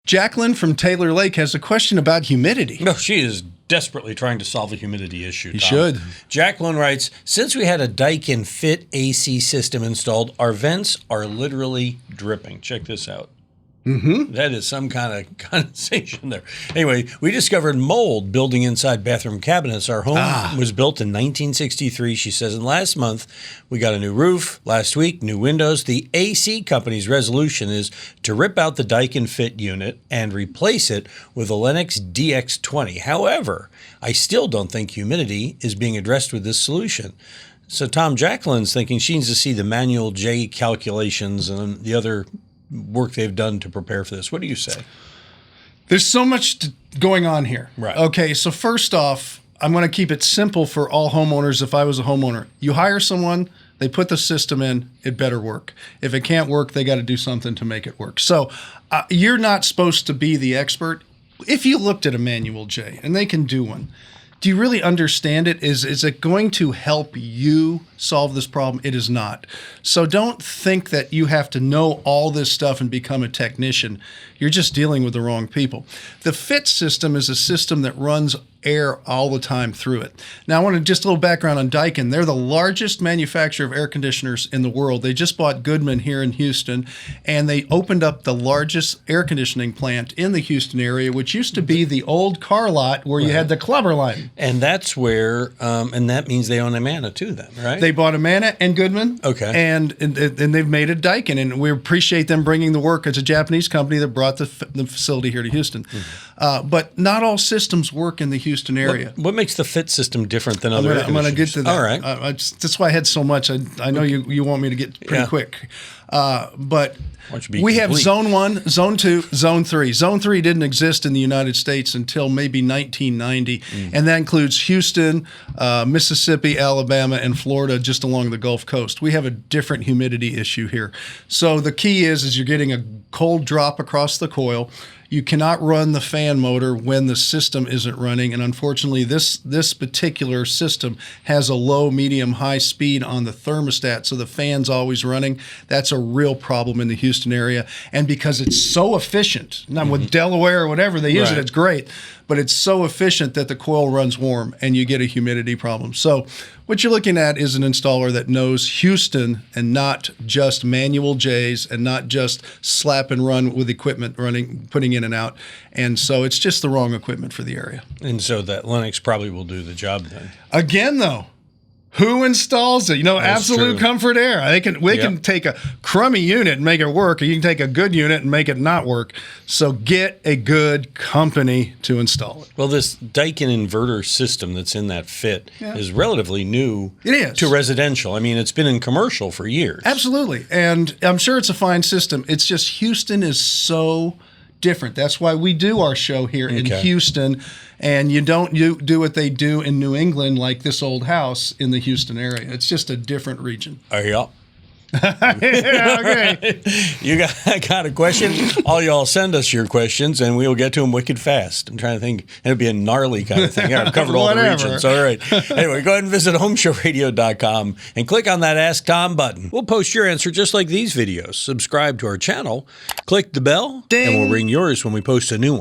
Jacqueline from Taylor Lake has a question about humidity. No, she is desperately trying to solve a humidity issue. You Tom. should. Jacqueline writes, since we had a Daikin Fit AC system installed, our vents are literally dripping. Check this out. Mm-hmm. That is some kind of condensation there. Anyway, we discovered mold building inside bathroom cabinets. Our home was built in 1963, she says, and last month we got a new roof. Last week, new windows. The AC company's resolution is to rip out the Daikin Fit unit and replace it with a Lennox DX20. However, I still don't think humidity is being addressed with this solution. So, Tom, Jacqueline's thinking she needs to see the manual J calculations and the other work they've done to prepare for this. What do you say? There's so much going on here. Right. Okay, so first off, I'm going to keep it simple for all homeowners if I was a homeowner. You hire someone, they put the system in, it better work. If it can't work, they got to do something to make it work. So you're not supposed to be the expert. If you looked at a manual J, and they can do one, do you really understand it? Is it going to help you solve this problem? It is not. So don't think that you have to know all this stuff and become a technician. You're just dealing with the wrong people. The FIT system is a system that runs air all the time through it. Now, I want to just a little background on Daikin. They're the largest manufacturer of air conditioners in the world. They just bought Goodman here in Houston, and they opened up the largest air conditioning plant in the Houston area, which used to be the old car lot where you had the clubber line. And that's where, and that means they own Amana too then, right? They bought Amana and Goodman. Okay. And they've made a Daikin, and we appreciate them bringing the work. It's a Japanese company that brought the facility here to Houston. Mm-hmm. But not all systems work in the Houston area. What makes the FIT system different than other air I'm going to get to that. All right. That's why I had so much. I know you want me to get pretty quick. But we have Zone 1, Zone 2, Zone 3. Zone 3 didn't exist in the United States until maybe 1990, and that includes Houston, Mississippi, Alabama, and Florida just along the Gulf Coast. We have a different humidity issue here. So the key is you're getting a cold drop across the coil. You cannot run the fan motor when the system isn't running, and unfortunately this particular system has a low, medium, high speed on the thermostat, so the fan's always running. That's a real problem in the Houston area, and because it's so efficient, now with Delaware or whatever they use it, it's great, but it's so efficient that the coil runs warm and you get a humidity problem. So what you're looking at is an installer that knows Houston and not just manual J's and not just slap and run with equipment running, putting in and out. And so it's just the wrong equipment for the area. And so that Lennox probably will do the job then. Again, though, who installs it? That's Absolute true. Comfort Air. We can take a crummy unit and make it work, or you can take a good unit and make it not work. So get a good company to install it. Well, this Daikin inverter system that's in that FIT is relatively new to residential. I mean, it's been in commercial for years. Absolutely. And I'm sure it's a fine system. It's just Houston is so different. That's why we do our show here in Houston, and you don't do what they do in New England, like this old house in the Houston area. It's just a different region. Are you up? Okay. You got a question? All y'all send us your questions, and we'll get to them wicked fast. I'm trying to think. It'll be a gnarly kind of thing. Yeah, I've covered all the regions. All right. Anyway, go ahead and visit HomeShowRadio.com and click on that Ask Tom button. We'll post your answer just like these videos. Subscribe to our channel, click the bell, and we'll ring yours when we post a new one.